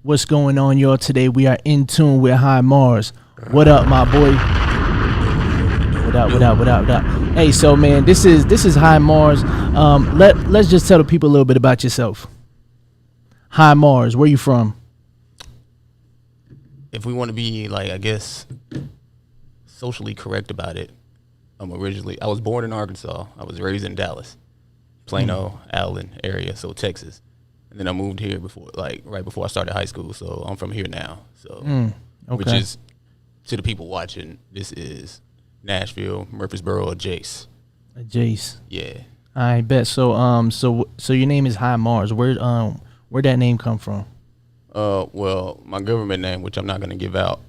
What's going on, y'all? Today we are in tune with HiMarz. What up, my boy? What up? Hey, so man, this is HiMarz. Let's just tell the people a little bit about yourself. HiMarz, where you from? If we want to be like, I guess, socially correct about it, I was born in Arkansas. I was raised in Dallas, Plano, Allen area, so Texas. And then I moved here right before I started high school. So I'm from here now. So, Okay. Which is, to the people watching, this is Nashville, Murfreesboro, Jace. Jace. Yeah. I bet. So so your name is HiMarz. Where'd that name come from? Well, my government name, which I'm not gonna give out,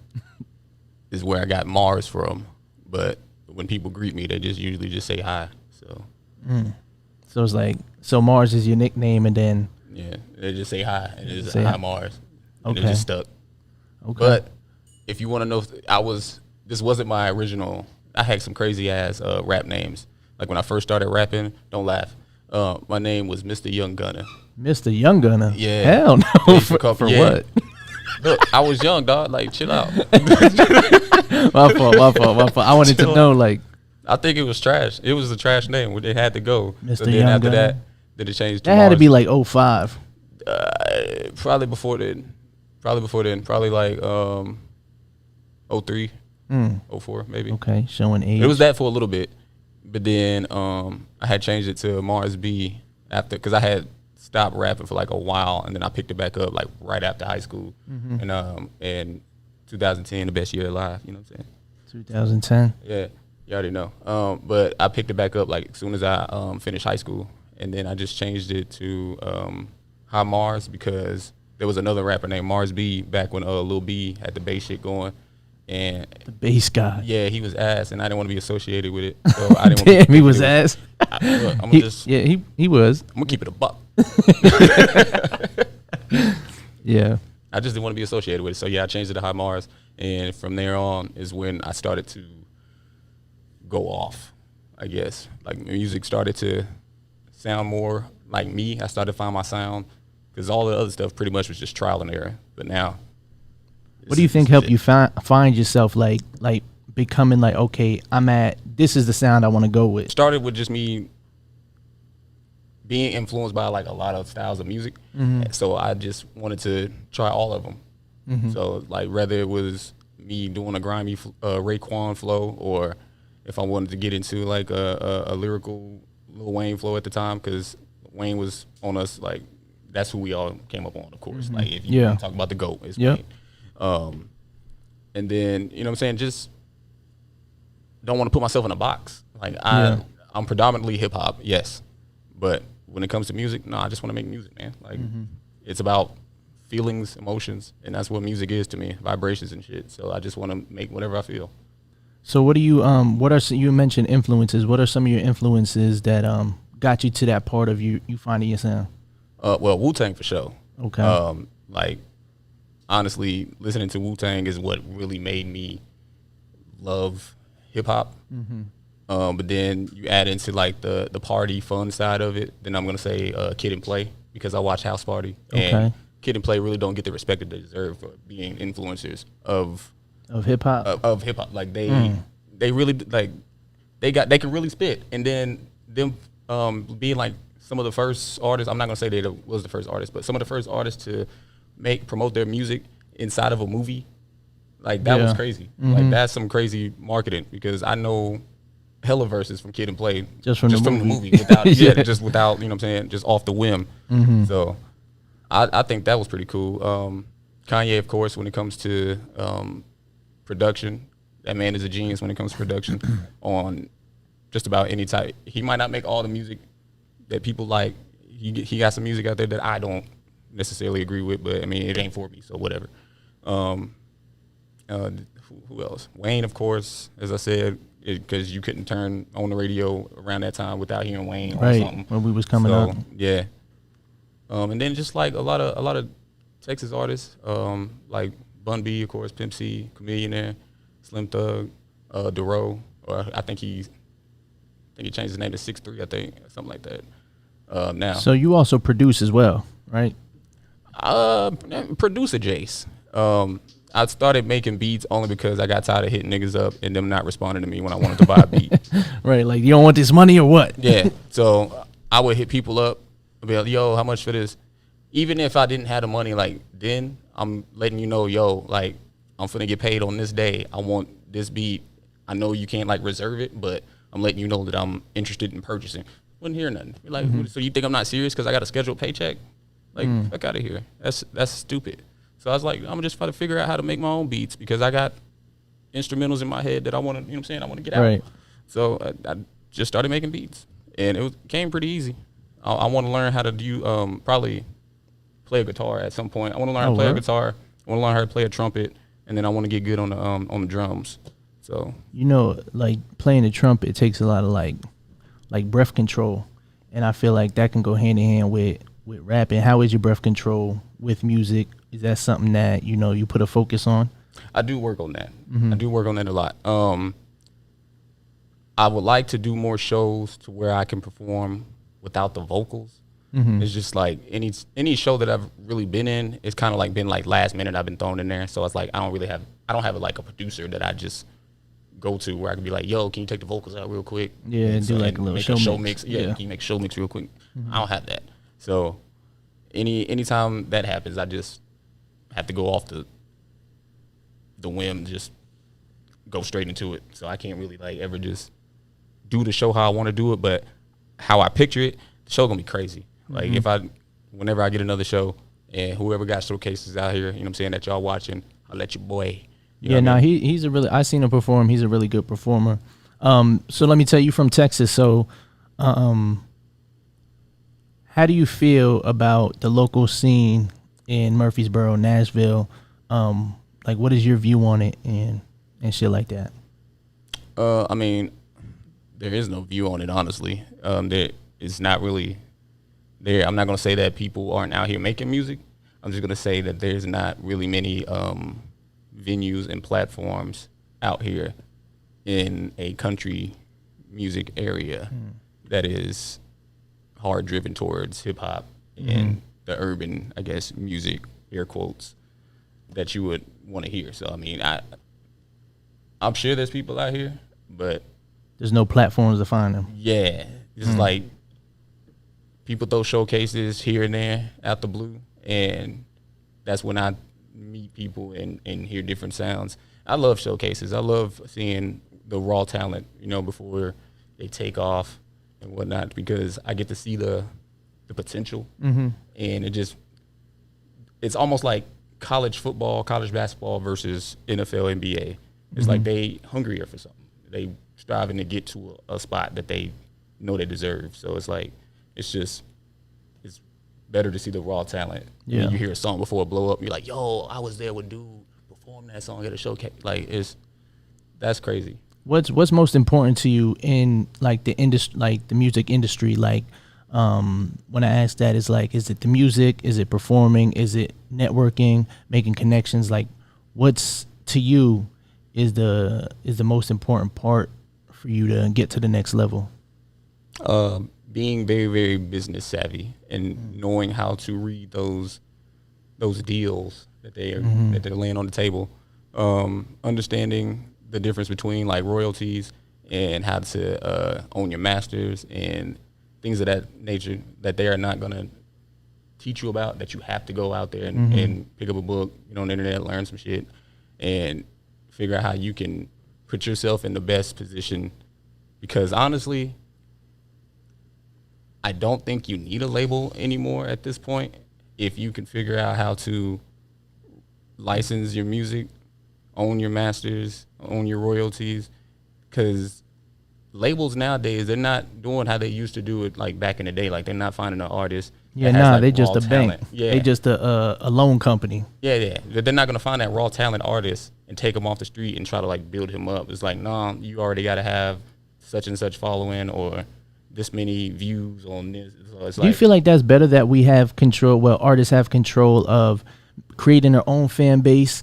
is where I got Mars from. But when people greet me, they usually just say hi. So. So it's like, Mars is your nickname, and then. Yeah, they just say hi, and it's say hi hi. Mars, and Okay. it just stuck. Okay. But if you want to know, this wasn't my original. I had some crazy ass rap names. Like when I first started rapping, don't laugh. My name was Mr. Young Gunner. Mr. Young Gunner. Yeah. Hell no. For Yeah. what? Look, I was young, dog. Like, chill out. My fault. I wanted to know, like. I think it was trash. It was a trash name. It had to go. Mr. So then Young after Gunner. that, then it changed to That had to Mars. be like 05. Probably before then. Probably like 03, 04 maybe. Okay, showing age. It was that for a little bit, but then I had changed it to Mars B after, because I had stopped rapping for like a while, and then I picked it back up like right after high school, and 2010, the best year alive. You know what I'm saying? 2010. Yeah, you already know. But I picked it back up like as soon as I finished high school, and then I just changed it to HiMarz because there was another rapper named Mars B back when Lil B had the bass shit going. And The bass guy. yeah, he was ass, and I didn't want to be associated with it. So I didn't. Damn, he was ass. I'm He was. gonna keep it a buck. Yeah. I just didn't want to be associated with it. So yeah, I changed it to HiMarz, and from there on is when I started to go off. I guess like music started to sound more like me. I started to find my sound because all the other stuff pretty much was just trial and error. But now, What do you think helped you find yourself, like becoming like, okay, this is the sound I want to go with? Started with just me being influenced by like a lot of styles of music. So I just wanted to try all of them. So like whether it was me doing a grimy Raekwon flow, or if I wanted to get into like a lyrical Lil Wayne flow at the time, because Wayne was on us, like that's who we all came up on, of course. Like if you want to talk about the GOAT, it's Wayne. And then, you know what I'm saying, just don't want to put myself in a box. Like I'm predominantly hip hop, yes. But when it comes to music, no, I just want to make music, man. Like it's about feelings, emotions, and that's what music is to me, vibrations and shit. So I just want to make whatever I feel. So what do you you mentioned influences. What are some of your influences that got you to that part of you finding your sound? Well, Wu-Tang for sure. Okay. Like honestly, listening to Wu-Tang is what really made me love hip hop. But then you add into like the party fun side of it, then I'm gonna say Kid and Play, because I watch House Party, and Kid and Play really don't get the respect that they deserve for being influencers of hip hop. Of hip hop. Like they really like they can really spit, and then them being like some of the first artists. I'm not gonna say they was the first artist, but some of the first artists to promote their music inside of a movie. Like that was crazy. Like that's some crazy marketing, because I know hella verses from Kid and Play just from the movie without just without, you know what I'm saying, just off the whim. So I think that was pretty cool. Kanye, of course, when it comes to production, that man is a genius when it comes to production on just about any type. He might not make all the music that people like. He got some music out there that I don't necessarily agree with, but I mean, it ain't for me, so whatever. Who else? Wayne, of course, as I said, because you couldn't turn on the radio around that time without hearing Wayne or something. When we was coming up. Yeah. And then just like a lot of Texas artists, like Bun B, of course, Pimp C, Chameleonaire, Slim Thug, Dero, or I think he changed his name to 6'3", I think, something like that. Now. So you also produce as well, right? Producer Jace. I started making beats only because I got tired of hitting niggas up and them not responding to me when I wanted to buy a beat. Right, like, you don't want this money or what? Yeah, so I would hit people up and be like, yo, how much for this? Even if I didn't have the money, like, then I'm letting you know, yo, like, I'm finna get paid on this day. I want this beat. I know you can't, like, reserve it, but I'm letting you know that I'm interested in purchasing. Wouldn't hear nothing. You're like, so you think I'm not serious because I got a scheduled paycheck? Like, fuck out of here. That's stupid. So I was like, I'm just trying to figure out how to make my own beats because I got instrumentals in my head that I want to, you know what I'm saying? I want to get out. Right. So I just started making beats, and it came pretty easy. I want to learn how to do probably play a guitar at some point. I want to learn how to play a guitar. I want to learn how to play a trumpet, and then I want to get good on the drums. So like playing the trumpet takes a lot of like breath control, and I feel like that can go hand in hand with rapping. How is your breath control with music? Is that something that you put a focus on? I do work on that. I do work on that a lot. I would like to do more shows to where I can perform without the vocals. It's just like any show that I've really been in, it's kind of like been like last minute I've been thrown in there. So it's like I don't have like a producer that I just go to where I can be like, yo, can you take the vocals out real quick? Yeah, and do like a little show mix. Yeah, can you make a show mix real quick? I don't have that. So anytime that happens, I just have to go off the whim, just go straight into it. So I can't really like ever just do the show how I want to do it, but how I picture it, the show gonna be crazy. Like whenever I get another show and whoever got showcases out here, you know what I'm saying, that y'all watching, I'll let your boy. He's a really, I seen him perform. He's a really good performer. So let me tell you, from Texas. So, how do you feel about the local scene in Murfreesboro, Nashville? Like, what is your view on it and shit like that? I mean, there is no view on it, honestly. There is not really there. I'm not gonna say that people aren't out here making music. I'm just gonna say that there's not really many venues and platforms out here in a country music area that is hard driven towards hip hop and the urban, I guess, music, air quotes, that you would want to hear. So I mean, I'm sure there's people out here, but there's no platforms to find them. Yeah, it's like people throw showcases here and there out the blue, and that's when I meet people and hear different sounds. I love showcases. I love seeing the raw talent, before they take off and whatnot, because I get to see the potential, and it's almost like college football, college basketball versus NFL, NBA. It's like they hungrier for something. They striving to get to a spot that they know they deserve. So it's like, it's better to see the raw talent. Yeah. You hear a song before it blow up, you're like, yo, I was there with dude perform that song at a showcase. Like, that's crazy. What's most important to you in like the industry, like the music industry? Like, when I ask that, is like, is it the music? Is it performing? Is it networking, making connections? Like, what's to you is the most important part for you to get to the next level? Being very, very business savvy and knowing how to read those deals that they're laying on the table, understanding the difference between like royalties and how to own your masters and things of that nature that they are not gonna teach you about, that you have to go out there and pick up a book, on the internet, learn some shit, and figure out how you can put yourself in the best position. Because honestly, I don't think you need a label anymore at this point. If you can figure out how to license your music, own your masters, own your royalties, because labels nowadays, they're not doing how they used to do it like back in the day. Like, they're not finding an artist. Yeah, they just a bank. Yeah. They just a loan company. Yeah. They're not going to find that raw talent artist and take him off the street and try to like build him up. It's like, no, you already got to have such and such following or this many views on this. So it's Do you feel like that's better, that we have control, well, artists have control of creating their own fan base,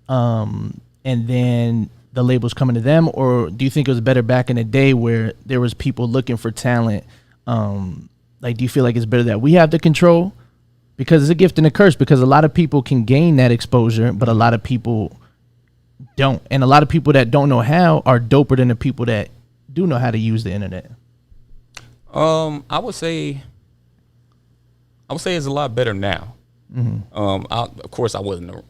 and then the labels coming to them? Or do you think it was better back in the day where there was people looking for talent? Like, do you feel like it's better that we have the control Because it's a gift and a curse, because a lot of people can gain that exposure, but a lot of people don't. And a lot of people that don't know how are doper than the people that do know how to use the internet. I would say it's a lot better now. Of course, I wasn't,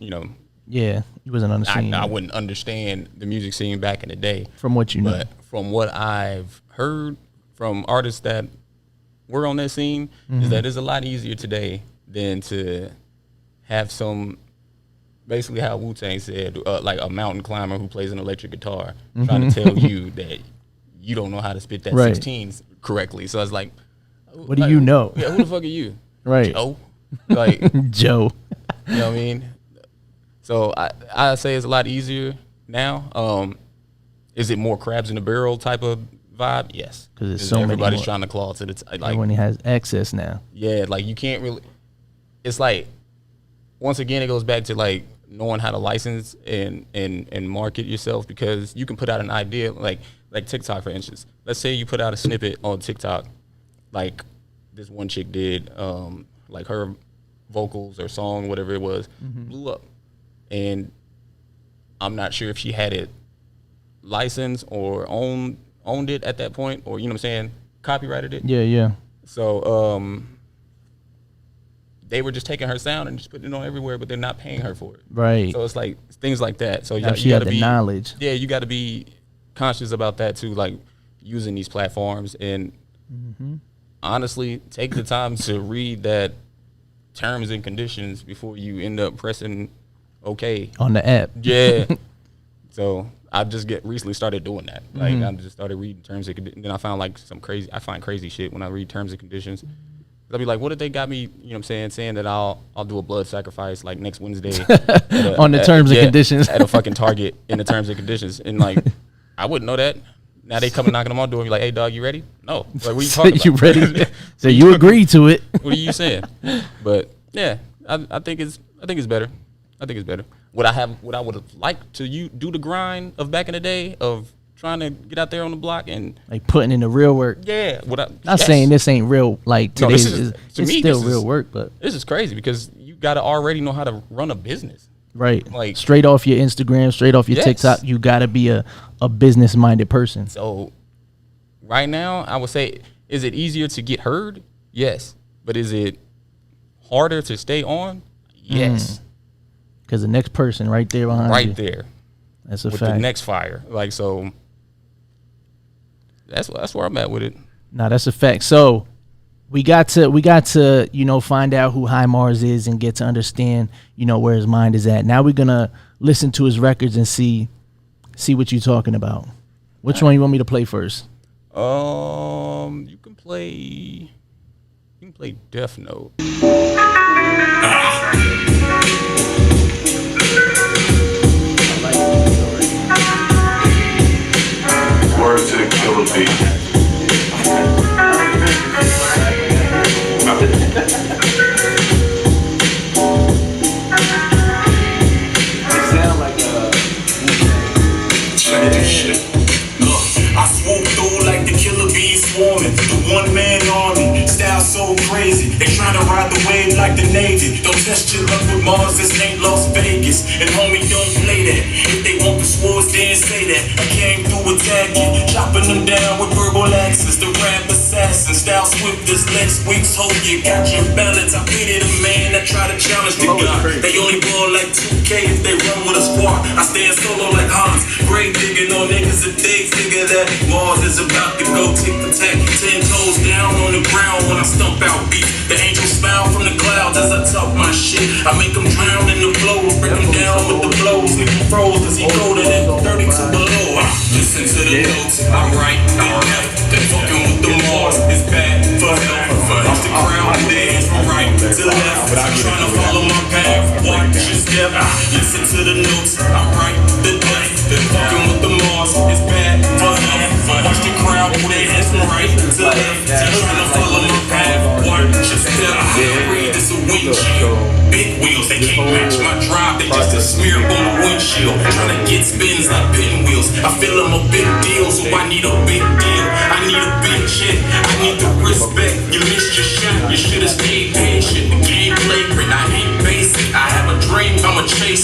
Yeah, you wasn't understanding. I wouldn't understand the music scene back in the day. From what you know. But from what I've heard from artists that were on that scene, is that it's a lot easier today than to have basically how Wu-Tang said, like a mountain climber who plays an electric guitar trying to tell you that you don't know how to spit that 16s correctly. So I was like, what do you know? Yeah, who the fuck are you? Right. Joe? Like Joe. You know what I mean? So I say it's a lot easier now. Is it more crabs in the barrel type of vibe? Yes. Because it's so everybody's trying to claw to the like everyone has access now. Yeah, like you can't really. It's like, once again, it goes back to like knowing how to license and market yourself, because you can put out an idea like TikTok, for instance. Let's say you put out a snippet on TikTok, like this one chick did, like her vocals or song, whatever it was, blew up. And I'm not sure if she had it licensed or owned it at that point, or, you know what I'm saying, copyrighted it. Yeah. So they were just taking her sound and just putting it on everywhere, but they're not paying her for it. Right. So it's like things like that. So now you got to be knowledge. Yeah, you got to be conscious about that too, like using these platforms, and honestly, take the time to read that terms and conditions before you end up pressing okay on the app. Yeah. So I just recently started doing that. Like I just started reading terms and conditions. Then I found like I find crazy shit when I read terms and conditions. I'll be like, what if they got me, you know what I'm saying that I'll do a blood sacrifice like next Wednesday on the terms and conditions at a fucking Target in the terms and conditions, and like I wouldn't know that. Now they come and knocking on my door and be like, hey dog, you ready? No. Like, what are you talking about? You ready? So you agree to it. What are you saying? But yeah, I think it's better. I think it's better. What I would have liked to do the grind of back in the day of trying to get out there on the block and like putting in the real work. Yeah. Not saying this ain't real, like today's to me, still real work, but this is crazy because you gotta already know how to run a business. Right. Like straight off your Instagram, straight off your TikTok, you gotta be a business minded person. So right now I would say, is it easier to get heard? Yes. But is it harder to stay on? Yes. Because the next person right there behind you. Right there. That's a with fact. The next fire. Like, so that's where I'm at with it. No, that's a fact. So we got to find out who HiMarz is and get to understand, where his mind is at. Now we're gonna listen to his records and see what you're talking about. Which one you want me to play first? You can play Death Note. Word to the killer beat. Sound like a shit. Look, I swoop through like the killer bees swarming. The one-man army, style so crazy. They tryna ride the wave like the Navy. Don't test your luck with Mars, this ain't Las Vegas. And homie, don't play that. If they want the swords, then say that. I came through attacking, chopping them down with verbal axes. The rap assassin, style swift as Lex Weeks. Hope you got your balance. I pity the man that try to challenge the gun. They only ball like 2K if they run with a squad. I stand solo like HiMarz. Grave digging on niggas if they figure that Mars is about to go tick for tack. 10 toes down on the ground when I stump out beat. The angels smile from the clouds as I talk my shit. I make them drown in the flows, break them down with the blows. Leave them froze as he golden at 32 below. Listen to the notes, I write the death. That fucking with the Mars is bad for health. It's the crown, they hands from right to left. I'm trying to follow my path, watch your step. Listen to the notes, I write the death. That fucking with the Mars is bad for health. Watch the crowd, move their hands from right to left. I'm trying to follow my path, watch your step. Breathe, it's a windshield. Big wheels, they can't match my drive, they just a smear on the windshield. Trying to get spins like pinwheels. I feel I'm a big deal, so I need a big deal. I need a big check, I need the respect. You missed your shot, you should've stayed patient. The gameplay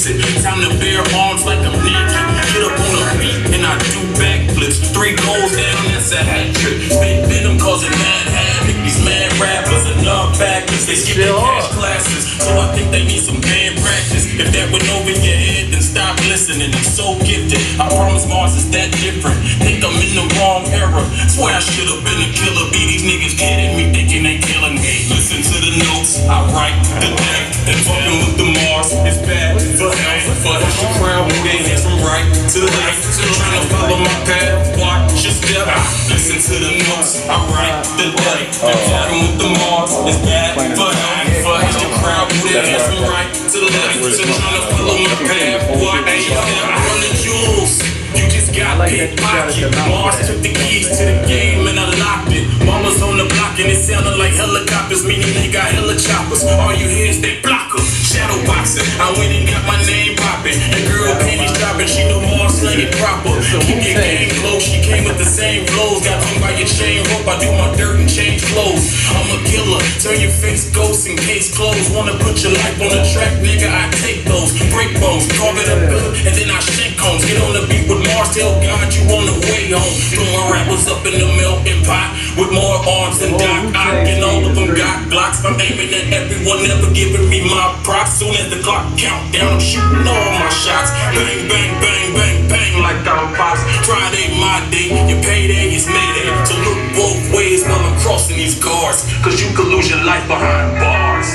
it. Time to bear arms like I'm naked. Get up on a beat and I do backflips. 3 goals down, that's a hat trick. Spit venom causing mad havoc. These mad rappers are not backers. They skip their cash classes, so I think they need some band practice. If that went over your head, then stop listening. I'm so gifted. I promise Mars is that different. Think I'm in the wrong era. Swear I should have been a killer bee. These niggas kidding me, thinking they killing me. Listen to the notes I write to death. And fucking with the Mars is bad for health. For the crowd, move their hands from right to left. Still trying to follow my path. Watch your step. Listen to the notes I write to death. And fucking with the Mars is bad for health. For the crowd, move their hands from right to left. Still trying to follow my path. Watch your step. Run the jewels. You just got pickpocket. Mars took the keys to the game and I locked it. Mama's on the block and it sounded like helicopters, meaning they got hella choppers. All you hear is they block 'em. Shadow boxing. I went and got my name popping. The girl panties dropping, she knew Mars slang it proper. Keep your game close, she came with the same flows. Got hung by your chain rope, I do my dirt and change clothes. I'm a killer, turn your face ghost in case clothes. Wanna put your life on the track, nigga, I take those. Break bones, carve it up good, and then I shake homes. Get on the beat with Mars, tell God you on the way home. Throwing rappers up in the melting pot with more arms than Doc Ock, and all of them got Glocks. I'm aiming at everyone, never giving me my props. Soon as the clock count down, I'm shooting all my shots. Bang, bang, bang, bang, bang, like I'm Pops. Friday, my day, your payday is Mayday. So look both ways while I'm crossing these guards, cause you could lose your life behind bars.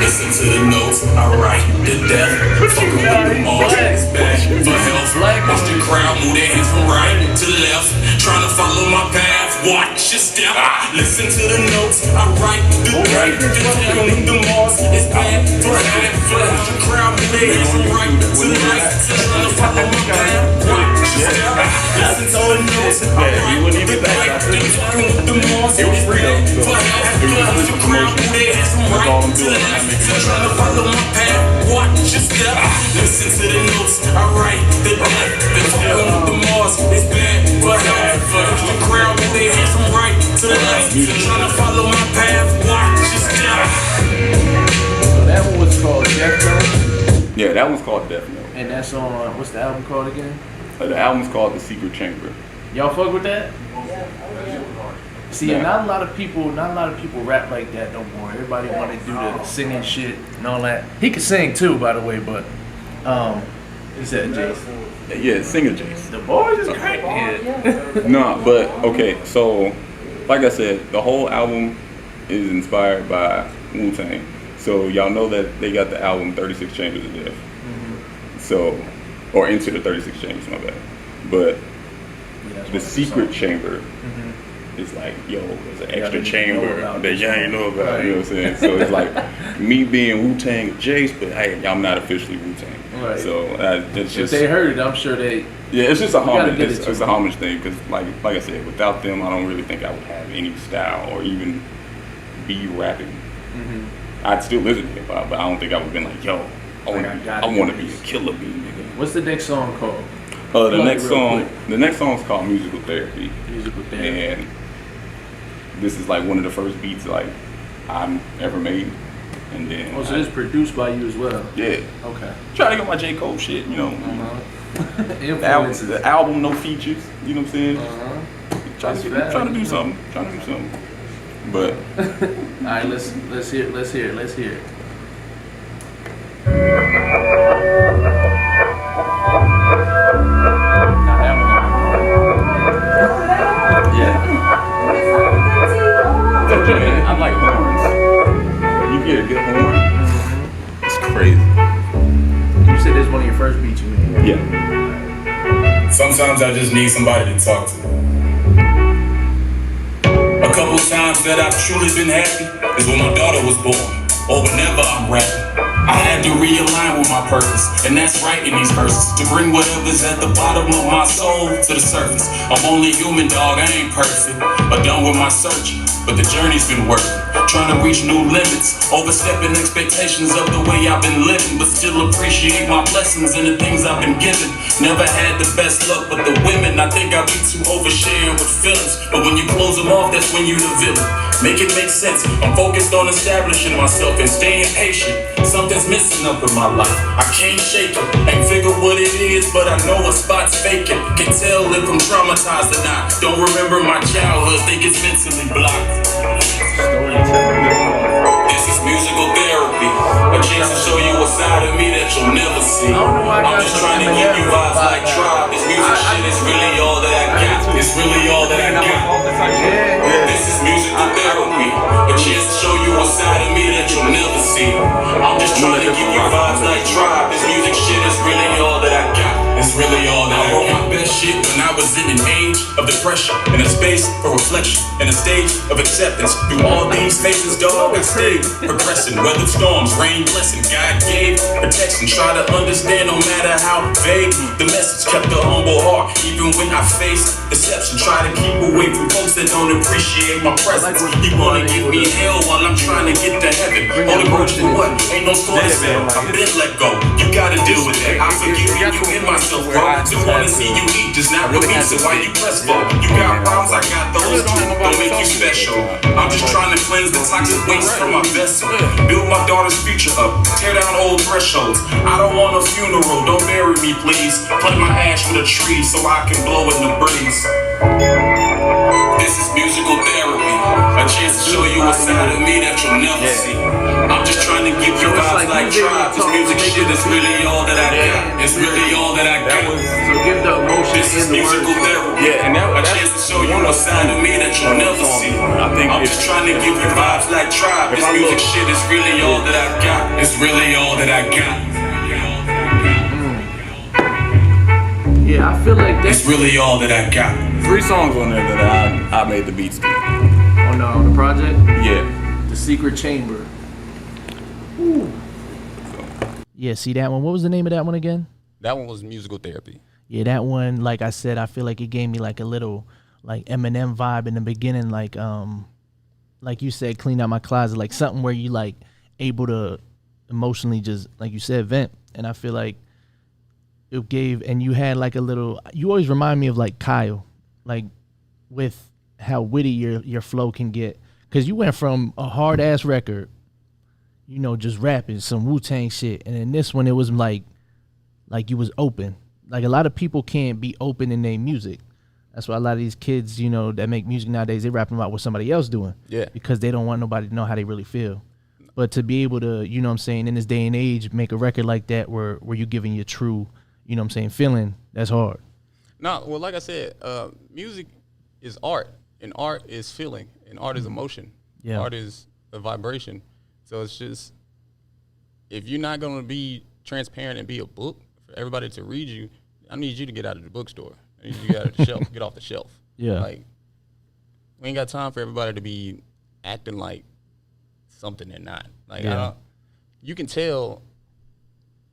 Listen to the notes I write to death. Fucking with the Mars, it's bad for health. Watch the crowd move their hands from right to left. Trying to follow my path, watch your step. Listen to the notes I write to death. Fucking with the Mars, it's bad for health. Watch the crowd move their hands from right to left. Trying to follow my path, watch your step. Listen to the notes I write to death. Fucking with the Mars, it's bad for health. Watch the crowd move their hands from right to left. Trying to follow my path, watch your step. Listen to the notes I write to death. Fucking with the Mars, it's bad for health. Watch the crowd move their hands from right to left. Trying to follow my path, watch your step. So that one was called Death Note? Yeah, that one's called Death Note. And that's on, what's the album called again? The album's called The Secret Chamber. Y'all fuck with that? See, Yeah. not a lot of people rap like that no more. Everybody want to do the singing shit and all that. He can sing too, by the way, but he said Jason. Yeah, singer Jace. The boys is crackhead. No, but okay, so like I said, the whole album is inspired by Wu-Tang. So y'all know that they got the album 36 Chambers of Death. So, or Into the 36 Chambers, my bad. But the Secret Chamber is like, yo, there's an extra chamber that y'all ain't know about, right. You know what I'm saying? So it's like me being Wu-Tang Jace, but hey, I'm not officially Wu-Tang. Right. So it's just, if they heard it, I'm sure they. Yeah, it's just a homage. It's a homage thing because, like I said, without them, I don't really think I would have any style or even be rapping. I'd still listen to hip hop, but I don't think I would have been like, yo, I want to be a killer bee, nigga. What's the next song called? The next song's called Musical Therapy. Musical Therapy. And this is like one of the first beats like I've ever made. And then so it's produced by you as well? Yeah. Okay. Try to get my J. Cole shit, you know. The album, no features, you know what I'm saying? Trying to do something. But alright, let's hear it. I like horns. You get a good horn, it's crazy. You said this is one of your first beats you made. Yeah. Sometimes I just need somebody to talk to. A couple times that I've truly been happy is when my daughter was born, or whenever I'm rapping. I had to realign with my purpose, and that's writing these verses, to bring whatever's at the bottom of my soul to the surface. I'm only human, dog, I ain't perfect, but done with my searching, but the journey's been worth it. Trying to reach new limits, overstepping expectations of the way I've been living, but still appreciate my blessings and the things I've been given. Never had the best luck with the women, I think I be too oversharing with feelings, but when you close them off, that's when you the villain. make it make sense. I'm focused on establishing myself and staying patient. Something's missing up in my life, I can't shake it. Ain't figure what it is, but I know a spot's vacant. Can tell if I'm traumatized or not. Don't remember my childhood, think it's mentally blocked. This is musical therapy, a chance to show you a side of me that you'll never see. I'm just trying to give you vibes like Tribe. This music shit is really all that I got. It's really all that I got. This is musical therapy, a chance to show you a side of me that you'll never see. I'm just trying to give you vibes like Tribe. This music shit is really all that I got. It's really all that I wrote my best shit when I was in an age of depression, in a space for reflection, in a stage of acceptance. Through all these phases, dog, I stayed progressing. Weathered storms, rain blessing, God gave protection. Try to understand no matter how vague the message. Kept a humble heart even when I faced deception. Try to keep away from folks that don't appreciate my presence. You wanna give me hell while I'm trying to get to heaven. Only approach to what? Ain't no score to sell. I've been let go. You gotta deal with that. I forgive you in myself, bro. Just wanna see you eat, just not with me. So why you press for? You got problems, I got those too. Don't make you special. I'm just trying to cleanse the toxic waste from my vessel. Build my daughter's future up. Tear down old thresholds. I don't want a funeral. Don't bury me, please. Plant my ash with a tree so I can blow in the breeze. This is musical therapy, a chance to show you a side of me that you'll never see. I'm just trying to give you vibes like Tribe. This music shit is really all that I got. It's really all that I got. So give the emotion. This is musical therapy, a chance to show you a side of me that you'll never see. I'm just trying to give you vibes like Tribe. This music shit is really all that I got. It's really all that I got. Yeah, I feel like that's really all that I got. 3 songs on there that I made the beats to. On the project? Yeah. The Secret Chamber. Ooh. Yeah, see that one? What was the name of that one again? That one was musical therapy. Yeah, that one, like I said, I feel like it gave me like a little like Eminem vibe in the beginning, like you said, clean out my closet, like something where you like able to emotionally just, like you said, vent. And I feel like it gave, and you had like a little, you always remind me of like Kyle, like with how witty your flow can get. Cause you went from a hard ass record, you know, just rapping some Wu-Tang shit. And in this one, it was like you was open. Like a lot of people can't be open in their music. That's why a lot of these kids, you know, that make music nowadays, they rapping about what somebody else doing. Yeah. Because they don't want nobody to know how they really feel. But to be able to, you know what I'm saying, in this day and age, make a record like that where you're giving your true, you know what I'm saying, feeling, that's hard. No, well, like I said, music is art, and art is feeling, and art is emotion. Yeah. Art is a vibration. So it's just, if you're not going to be transparent and be a book for everybody to read you, I need you to get out of the bookstore. I need you to get out of the shelf, get off the shelf. Yeah. Like, we ain't got time for everybody to be acting like something they're not. Like, you can tell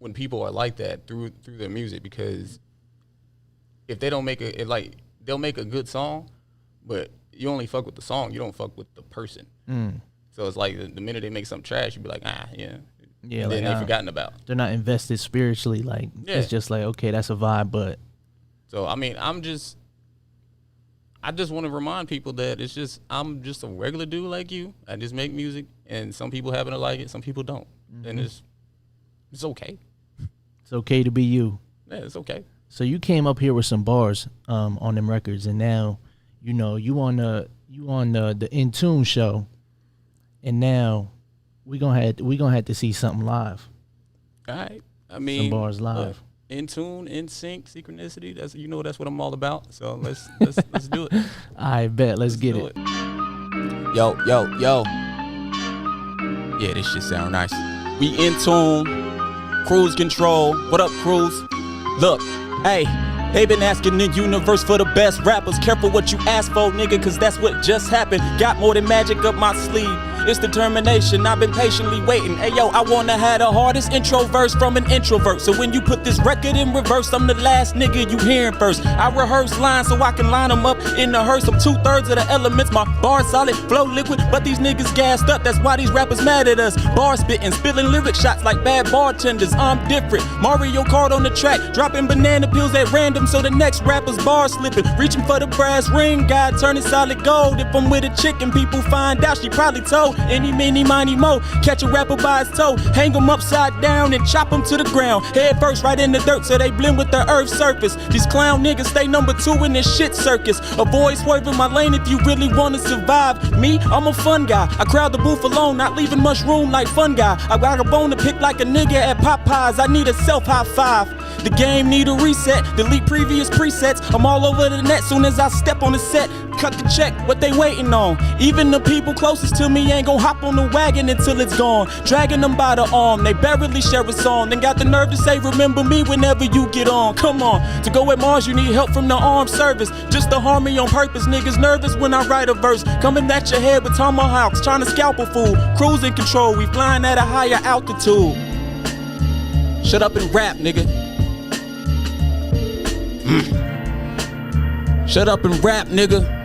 when people are like that through their music, because if they don't make they'll make a good song, but you only fuck with the song, you don't fuck with the person. So it's like the minute they make something trash, you be like, yeah, and then they're forgotten about. They're not invested spiritually. Like, it's just like, okay, that's a vibe, but. So, I mean, I just want to remind people that I'm just a regular dude like you. I just make music, and some people happen to like it, some people don't. And it's okay. It's okay to be you. Yeah, it's okay. So you came up here with some bars on them records, and now, you know, you on the InTuned show, and now we gonna have to see something live. All right. I mean, some bars live. In tune, in sync, synchronicity. That's what I'm all about. So let's do it. I bet. Let's get it. Yo. Yeah, this shit sound nice. We in tune. Cruz Control. What up, Cruz? Look, hey, they been asking the universe for the best rappers. Careful what you ask for, nigga, cause that's what just happened. Got more than magic up my sleeve. It's determination, I've been patiently waiting. Ayo, I wanna have the hardest intro verse from an introvert. So when you put this record in reverse, I'm the last nigga you hearing first. I rehearse lines so I can line them up in the hearse. I'm 2/3 of the elements, my bar solid, flow liquid, but these niggas gassed up. That's why these rappers mad at us. Bar spitting, spilling lyric shots like bad bartenders. I'm different. Mario Kart on the track, dropping banana peels at random so the next rapper's bar slipping. Reaching for the brass ring, God turning solid gold. If I'm with a chick and people find out, she probably told. Any, mini, miny, mo. Catch a rapper by his toe, hang him upside down and chop him to the ground. Head first right in the dirt so they blend with the earth's surface. These clown niggas stay number 2 in this shit circus. Avoid swerving my lane if you really wanna survive. Me, I'm a fun guy. I crowd the booth alone, not leaving much room like fun guy. I got a bone to pick like a nigga at Popeyes. I need a self high five. The game need a reset, delete previous presets. I'm all over the net soon as I step on the set. Cut the check, what they waiting on? Even the people closest to me ain't gon' hop on the wagon until it's gone. Dragging them by the arm, they barely share a song. Then got the nerve to say remember me whenever you get on. Come on, to go at Mars you need help from the armed service. Just to harm me on purpose, niggas nervous when I write a verse. Coming at your head with tomahawks, trying to scalp a fool. Cruising control, we flying at a higher altitude. Shut up and rap, nigga. Shut up and rap, nigga.